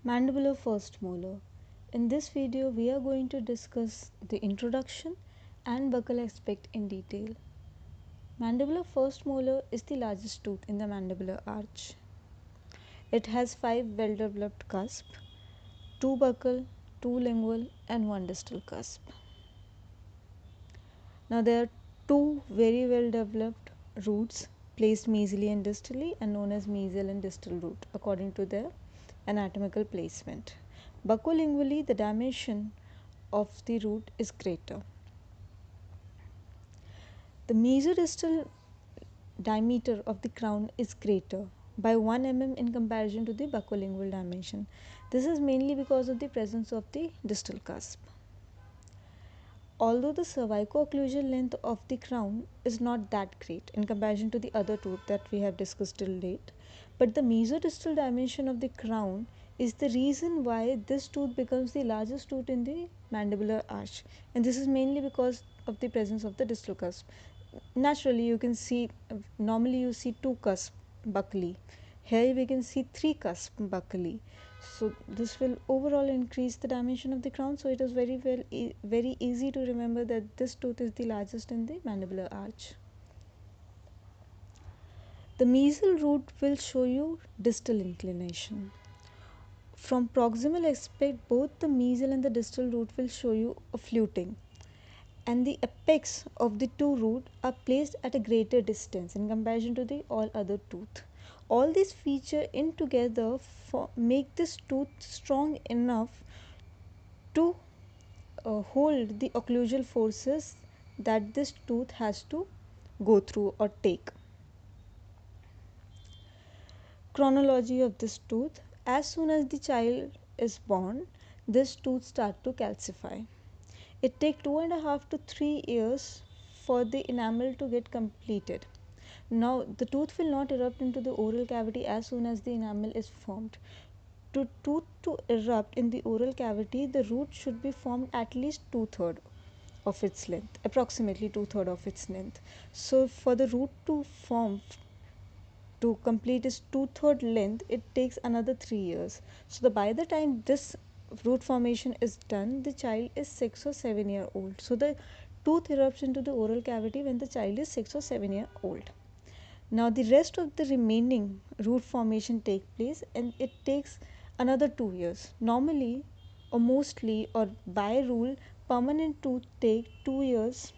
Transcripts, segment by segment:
Mandibular first molar. In this video, we are going to discuss the introduction and buccal aspect in detail. Mandibular first molar is the largest tooth in the mandibular arch. It has 5 well-developed cusps, 2 buccal, 2 lingual and 1 distal cusp. Now there are 2 very well-developed roots placed mesially and distally and known as mesial and distal root according to their anatomical placement. Buccolingually, the dimension of the root is greater. The mesodistal diameter of the crown is greater by 1 mm in comparison to the buccolingual dimension. This is mainly because of the presence of the distal cusp. Although the cervico-occlusal length of the crown is not that great in comparison to the other tooth that we have discussed till date, but the mesodistal dimension of the crown is the reason why this tooth becomes the largest tooth in the mandibular arch, and this is mainly because of the presence of the distal cusp. Naturally, you can see normally you see 2 cusps buccally. Here we can see 3 cusps buccally. So this will overall increase the dimension of the crown. So it is very easy to remember that this tooth is the largest in the mandibular arch. The mesial root will show you distal inclination. From proximal aspect, both the mesial and the distal root will show you a fluting, and the apex of the two roots are placed at a greater distance in comparison to the all other tooth. All these features in together make this tooth strong enough to hold the occlusal forces that this tooth has to go through or take. Chronology of this tooth: as soon as the child is born, this tooth starts to calcify. It takes 2.5 to 3 years for the enamel to get completed. Now, the tooth will not erupt into the oral cavity as soon as the enamel is formed. To tooth to erupt in the oral cavity, the root should be formed at least 2/3 of its length, approximately 2/3 of its length. So, for the root to form to complete its 2/3 length, it takes another 3 years. So, by the time this root formation is done, the child is 6 or 7 years old. So, the tooth erupts into the oral cavity when the child is 6 or 7 years old. Now, the rest of the remaining root formation takes place, and it takes another 2 years. Normally, or mostly, or by rule, permanent tooth take 2 years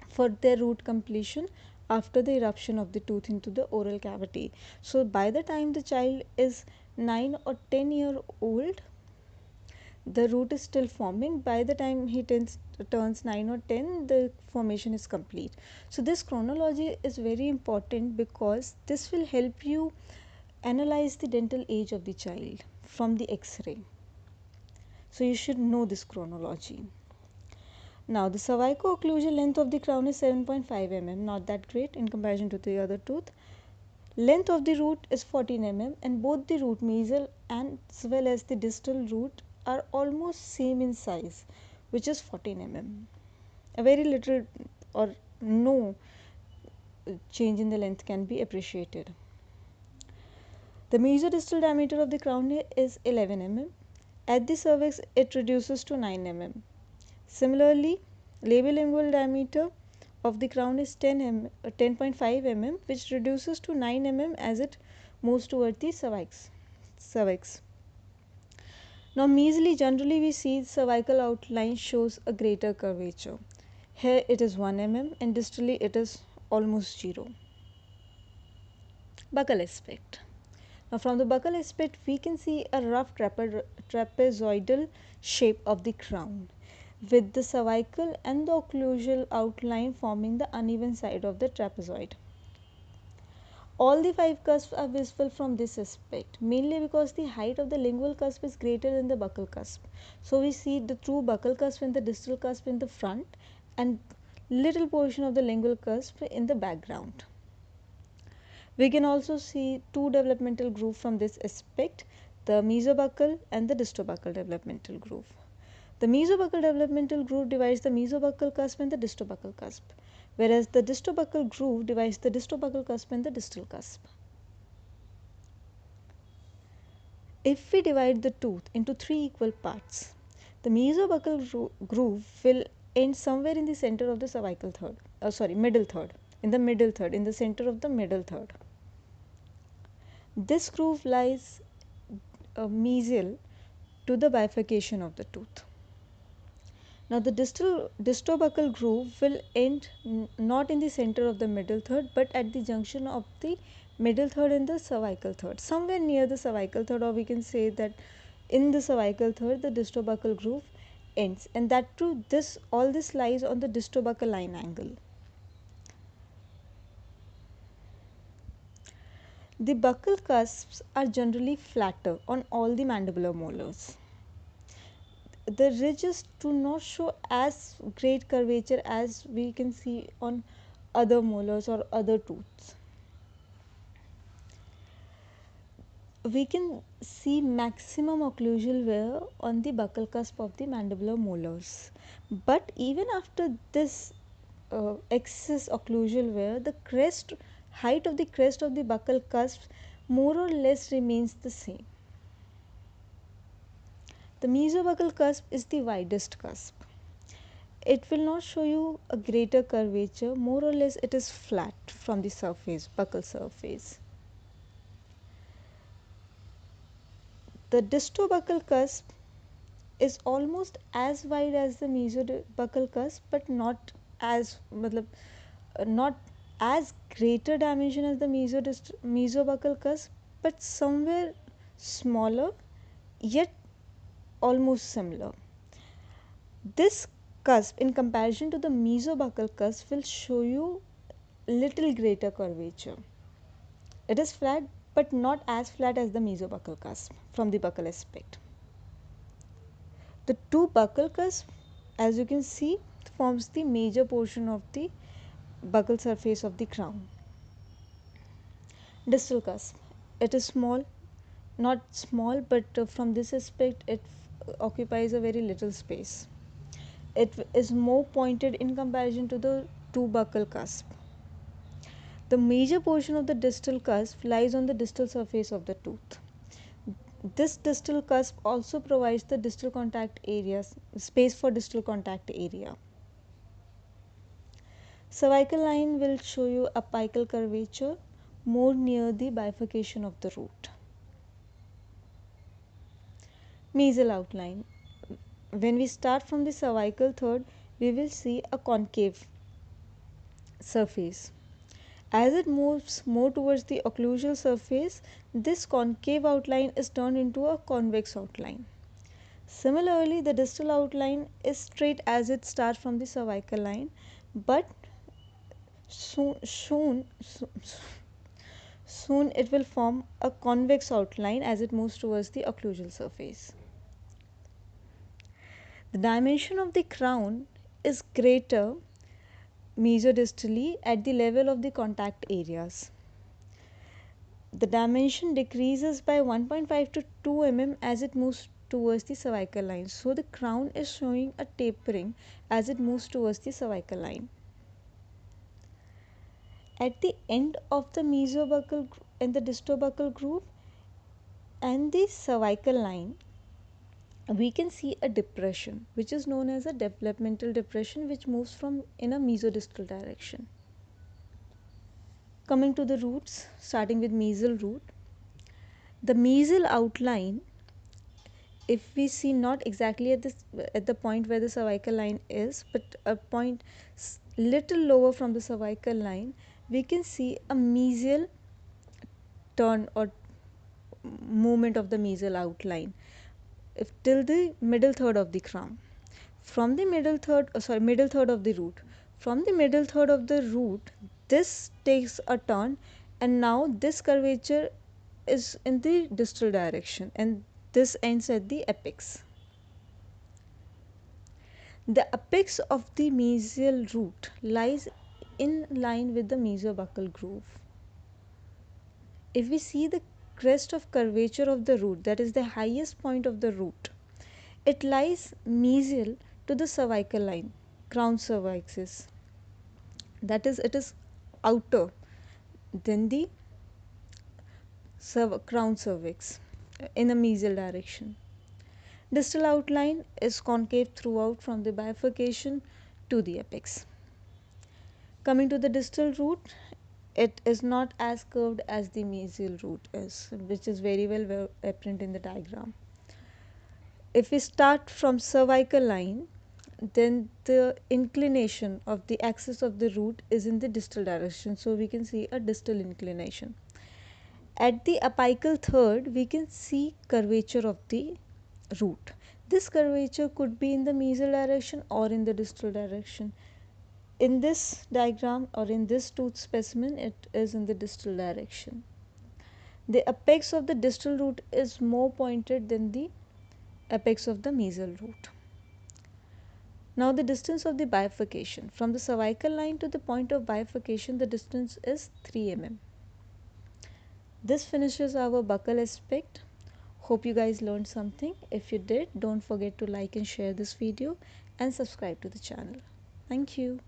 for their root completion after the eruption of the tooth into the oral cavity. So, by the time the child is 9 or 10 years old, the root is still forming. By the time he turns 9 or 10, the formation is complete. So this chronology is very important because this will help you analyze the dental age of the child from the x-ray. So you should know this chronology. Now the cervico-occlusal length of the crown is 7.5 mm, not that great in comparison to the other tooth. Length of the root is 14 mm, and both the root mesial as well as the distal root are almost same in size, which is 14 mm. A very little or no change in the length can be appreciated. The mesodistal diameter of the crown is 11 mm. At the cervix, it reduces to 9 mm. Similarly, labiolingual diameter of the crown is 10.5 mm, which reduces to 9 mm as it moves toward the cervix. Now, mesially, generally we see cervical outline shows a greater curvature. Here it is 1 mm and distally it is almost 0. Buccal aspect. Now, from the buccal aspect, we can see a rough trapezoidal shape of the crown, with the cervical and the occlusal outline forming the uneven side of the trapezoid. All the 5 cusps are visible from this aspect, mainly because the height of the lingual cusp is greater than the buccal cusp. So we see the true buccal cusp and the distal cusp in the front, and little portion of the lingual cusp in the background. We can also see 2 developmental grooves from this aspect, the mesobuccal and the distobuccal developmental groove. The mesobuccal developmental groove divides the mesobuccal cusp and the distobuccal cusp, whereas the distobuccal groove divides the distobuccal cusp and the distal cusp. If we divide the tooth into three equal parts, the mesobuccal groove will end somewhere in the center of the cervical third. Middle third. In the middle third, in the center of the middle third. This groove lies mesial to the bifurcation of the tooth. Now the distobuccal groove will end not in the center of the middle third but at the junction of the middle third and the cervical third, somewhere near the cervical third, or we can say that in the cervical third the distobuccal groove ends, and that too all this lies on the distobuccal line angle. The buccal cusps are generally flatter on all the mandibular molars. The ridges do not show as great curvature as we can see on other molars or other tooths. We can see maximum occlusal wear on the buccal cusp of the mandibular molars, but even after this excess occlusal wear, the height of the crest of the buccal cusp more or less remains the same. The mesobuccal cusp is the widest cusp. It will not show you a greater curvature, more or less it is flat from the surface, buccal surface. The distobuccal cusp is almost as wide as the mesobuccal cusp, but not as not as greater dimension as the mesobuccal cusp, but somewhere smaller yet almost similar. This cusp in comparison to the mesobuccal cusp will show you little greater curvature. It is flat but not as flat as the mesobuccal cusp from the buccal aspect. The two buccal cusps, as you can see, forms the major portion of the buccal surface of the crown. Distal cusp, it is small, not small, but from this aspect it occupies a very little space. It is more pointed in comparison to the two buccal cusp. The major portion of the distal cusp lies on the distal surface of the tooth. This distal cusp also provides the distal contact areas, space for distal contact area. Cervical line will show you apical curvature more near the bifurcation of the root. Mesial outline. When we start from the cervical third, we will see a concave surface. As it moves more towards the occlusal surface, this concave outline is turned into a convex outline. Similarly, the distal outline is straight as it starts from the cervical line, but soon it will form a convex outline as it moves towards the occlusal surface. The dimension of the crown is greater mesodistally at the level of the contact areas. The dimension decreases by 1.5 to 2 mm as it moves towards the cervical line. So the crown is showing a tapering as it moves towards the cervical line. At the end of the mesobuccal and the distobuccal groove and the cervical line, we can see a depression which is known as a developmental depression, which moves from in a mesodistal direction. Coming to the roots, starting with mesial root, the mesial outline, if we see not exactly at the point where the cervical line is, but a point little lower from the cervical line, we can see a mesial turn or movement of the mesial outline if till the middle third of the crown. From the middle third of the root, from the middle third of the root, this takes a turn, and now this curvature is in the distal direction, and this ends at the apex. The apex of the mesial root lies in line with the mesobuccal groove. If we see the crest of curvature of the root, that is the highest point of the root, it lies mesial to the cervical line, crown cervixes. That is, it is outer than the crown cervix. in a mesial direction. Distal outline is concave throughout from the bifurcation to the apex. Coming to the distal root, it is not as curved as the mesial root is, which is very well apparent in the diagram. If we start from cervical line, then the inclination of the axis of the root is in the distal direction, so we can see a distal inclination. At the apical third, we can see curvature of the root. This curvature could be in the mesial direction or in the distal direction. In this diagram or in this tooth specimen, it is in the distal direction. The apex of the distal root is more pointed than the apex of the mesial root. Now the distance of the bifurcation. From the cervical line to the point of bifurcation, the distance is 3 mm. This finishes our buccal aspect. Hope you guys learned something. If you did, don't forget to like and share this video and subscribe to the channel. Thank you.